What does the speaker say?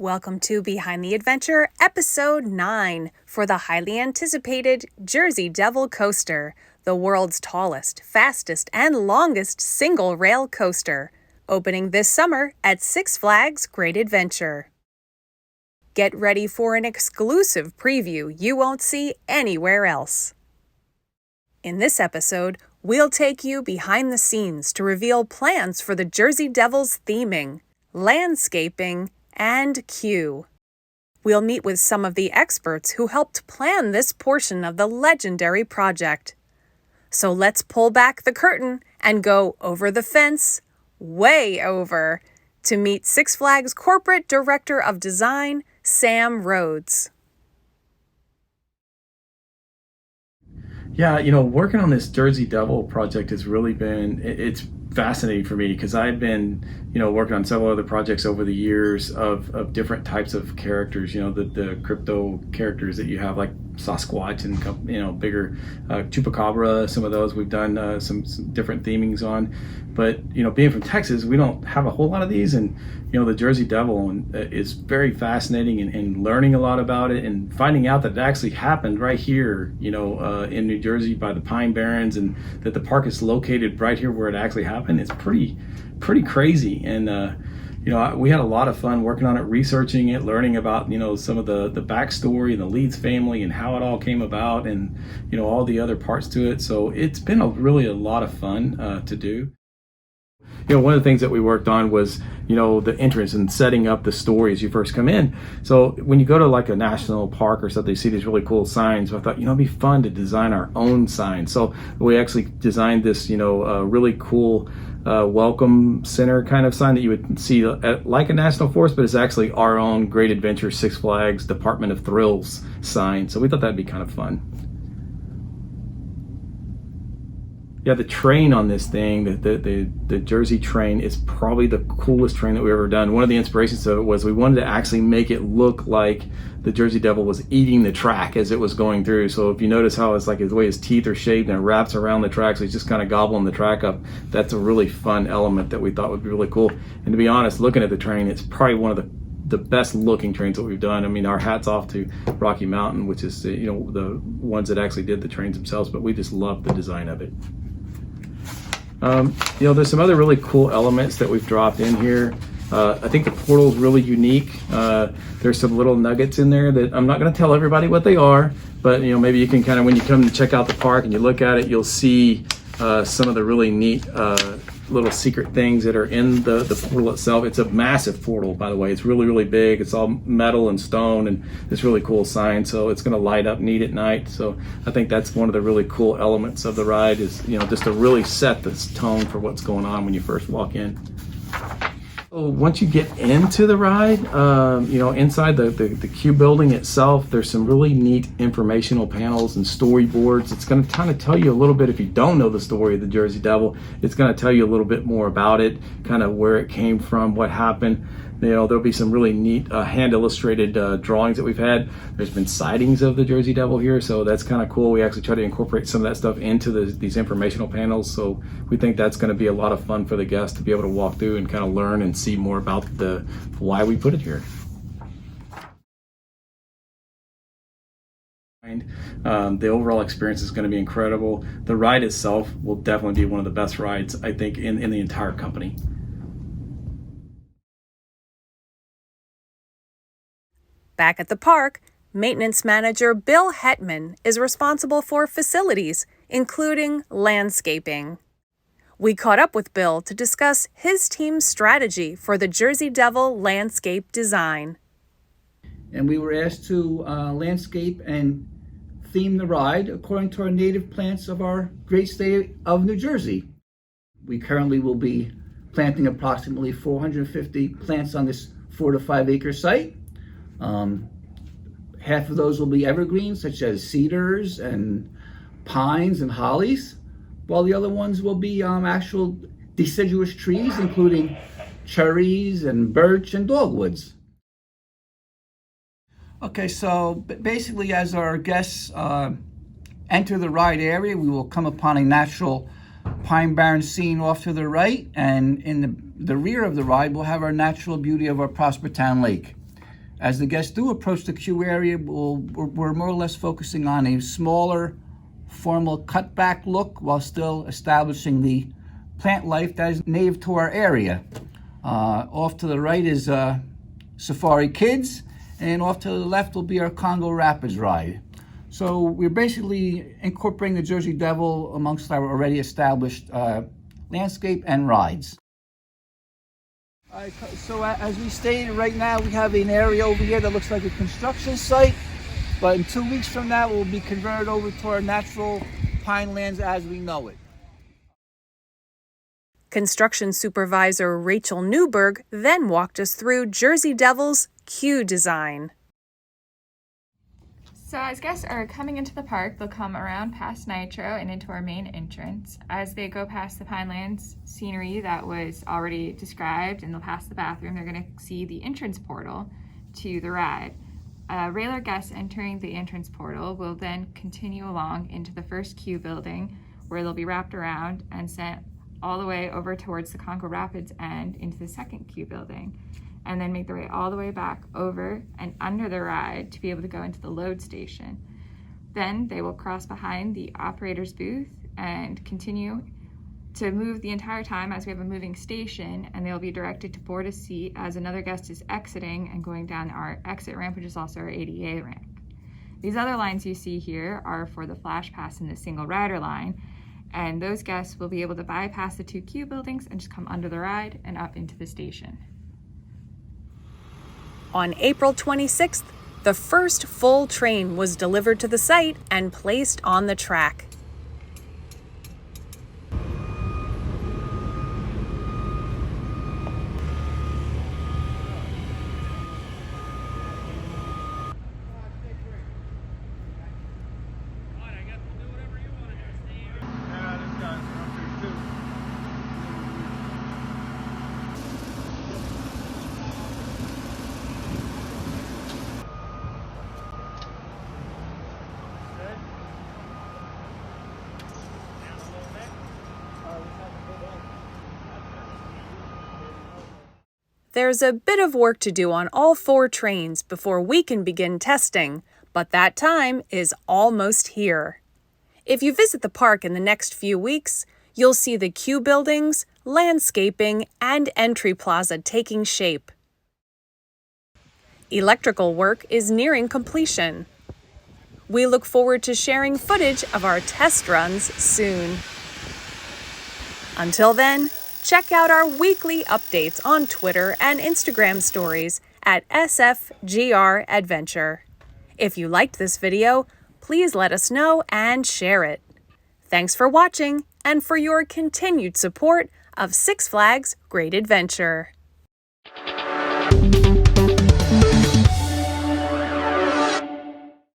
Welcome to Behind the Adventure, Episode 9, for the highly anticipated Jersey Devil Coaster, the world's tallest, fastest, and longest single-rail coaster, opening this summer at Six Flags Great Adventure. Get ready for an exclusive preview you won't see anywhere else. In this episode, we'll take you behind the scenes to reveal plans for the Jersey Devils theming, landscaping, and queue. We'll meet with some of the experts who helped plan this portion of the legendary project. So let's pull back the curtain and go over the fence, way over, to meet Six Flags Corporate Director of Design, Sam Rhodes. Yeah, working on this Jersey Devil project has really been, it's fascinating for me because I've been, working on several other projects over the years of different types of characters, the crypto characters that you have like Sasquatch and, bigger Chupacabra, some of those we've done some different themings on. But, being from Texas, we don't have a whole lot of these. And, the Jersey Devil is very fascinating and learning a lot about it and finding out that it actually happened right here, in New Jersey by the Pine Barrens, and that the park is located right here where it actually happened. It's pretty crazy. And, we had a lot of fun working on it, researching it, learning about, some of the backstory and the Leeds family and how it all came about and, all the other parts to it. So it's been really a lot of fun to do. One of the things that we worked on was, the entrance and setting up the story as you first come in. So when you go to like a national park or something, you see these really cool signs. So I thought, it'd be fun to design our own sign. So we actually designed this, really cool welcome center kind of sign that you would see at, like a national forest, but it's actually our own Great Adventure Six Flags Department of Thrills sign. So we thought that'd be kind of fun. Yeah, the train on this thing, the Jersey train, is probably the coolest train that we've ever done. One of the inspirations of it was we wanted to actually make it look like the Jersey Devil was eating the track as it was going through. So if you notice how it's like the way his teeth are shaped and it wraps around the track, so he's just kind of gobbling the track up. That's a really fun element that we thought would be really cool. And to be honest, looking at the train, it's probably one of the best looking trains that we've done. I mean, our hats off to Rocky Mountain, which is the ones that actually did the trains themselves, but we just love the design of it. There's some other really cool elements that we've dropped in here. I think the portal is really unique. There's some little nuggets in there that I'm not going to tell everybody what they are, but maybe you can kind of, when you come to check out the park and you look at it, you'll see some of the really neat little secret things that are in the portal itself. It's a massive portal, by the way. It's really, really big. It's all metal and stone, and it's really cool sign. So it's going to light up neat at night. So I think that's one of the really cool elements of the ride is, just to really set this tone for what's going on when you first walk in. So once you get into the ride, inside the queue building itself, there's some really neat informational panels and storyboards. It's going to kind of tell you a little bit, if you don't know the story of the Jersey Devil, it's going to tell you a little bit more about it, kind of where it came from, what happened. There'll be some really neat hand-illustrated drawings that we've had. There's been sightings of the Jersey Devil here, so that's kind of cool. We actually try to incorporate some of that stuff into these informational panels, so we think that's going to be a lot of fun for the guests to be able to walk through and kind of learn and see more about why we put it here. The overall experience is going to be incredible. The ride itself will definitely be one of the best rides, I think, in the entire company. Back at the park, maintenance manager Bill Hetman is responsible for facilities, including landscaping. We caught up with Bill to discuss his team's strategy for the Jersey Devil landscape design. And we were asked to landscape and theme the ride according to our native plants of our great state of New Jersey. We currently will be planting approximately 450 plants on this 4 to 5 acre site. Half of those will be evergreens, such as cedars and pines and hollies, while the other ones will be actual deciduous trees, including cherries and birch and dogwoods. Okay, so basically as our guests enter the ride area, we will come upon a natural Pine Barren scene off to the right, and in the rear of the ride, we'll have our natural beauty of our Prospertown Lake. As the guests do approach the queue area, we're more or less focusing on a smaller, formal cutback look while still establishing the plant life that is native to our area. Off to the right is Safari Kids, and off to the left will be our Congo Rapids ride. So we're basically incorporating the Jersey Devil amongst our already established landscape and rides. So as we stated, right now we have an area over here that looks like a construction site, but in 2 weeks from now it will be converted over to our natural pine lands as we know it. Construction supervisor Rachel Newberg then walked us through Jersey Devil's queue design. So as guests are coming into the park, they'll come around past Nitro and into our main entrance. As they go past the Pinelands scenery that was already described and they'll pass the bathroom, they're going to see the entrance portal to the ride. Regular guests entering the entrance portal will then continue along into the first queue building, where they'll be wrapped around and sent all the way over towards the Congo Rapids end into the second queue building, and then make their way all the way back over and under the ride to be able to go into the load station. Then they will cross behind the operator's booth and continue to move the entire time as we have a moving station, and they'll be directed to board a seat as another guest is exiting and going down our exit ramp, which is also our ADA ramp. These other lines you see here are for the Flash Pass and the single rider line, and those guests will be able to bypass the two queue buildings and just come under the ride and up into the station. On April 26th, the first full train was delivered to the site and placed on the track. There's a bit of work to do on all 4 trains before we can begin testing, but that time is almost here. If you visit the park in the next few weeks, you'll see the queue buildings, landscaping, and entry plaza taking shape. Electrical work is nearing completion. We look forward to sharing footage of our test runs soon. Until then, check out our weekly updates on Twitter and Instagram stories at SFGR Adventure. If you liked this video, please let us know and share it. Thanks for watching and for your continued support of Six Flags Great Adventure.